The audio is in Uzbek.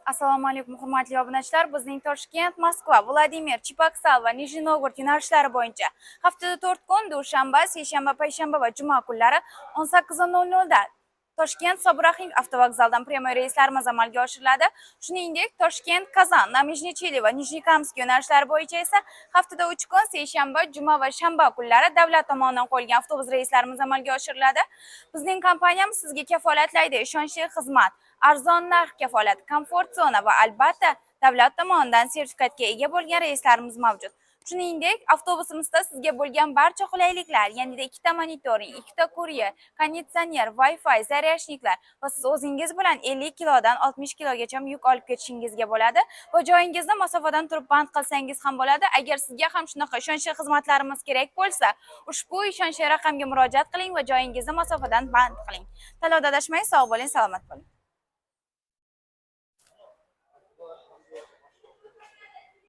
Assalomu alaykum hurmatli obunachilar. Bizning Toshkent, Moskva, Vladimir, Cheboksal va Nijniy Novgorod yo'nalishlari bo'yicha haftada 4 kun dushanba, seshanba, payshanba va juma kunlari 18:00 da Toshkent Sobir avtovokzaldan premyer reyslarimiz amalga oshiriladi. Shuningdek, Toshkent, Kazan, Nizhniy Chili va Nijnikamsk yo'nalishlari bo'yicha esa haftada 3 kun seshanba, juma va shanba kunlari davlat tomonidan qo'yilgan avtobus reyslarimiz amalga oshiriladi. Bizning kompaniyamiz sizga kafolatlaydi ishonchli xizmat, arzon narx kafolat, komfort zona va albatta davlat tomonidan sertifikatga ega bo'lgan reyslarimiz mavjud. Shuningdek, avtobusimizda sizga bo'lgan barcha qulayliklar, ya'ni ikkita monitoring, ikkita kuryer, konditsioner, Wi-Fi, zaryadniklar va siz o'zingiz bilan 50 kilodan 60 kilogagacha yuk olib ketishingizga bo'ladi va joyingizni masofadan turib band qilsangiz ham bo'ladi. Agar sizga ham shunaqa ishonchli xizmatlarimiz kerak bo'lsa, ushbu ishonchli raqamga murojaat qiling va joyingizni masofadan band qiling. Tanlovda adashmay sog' bo'ling, salomat bo'ling.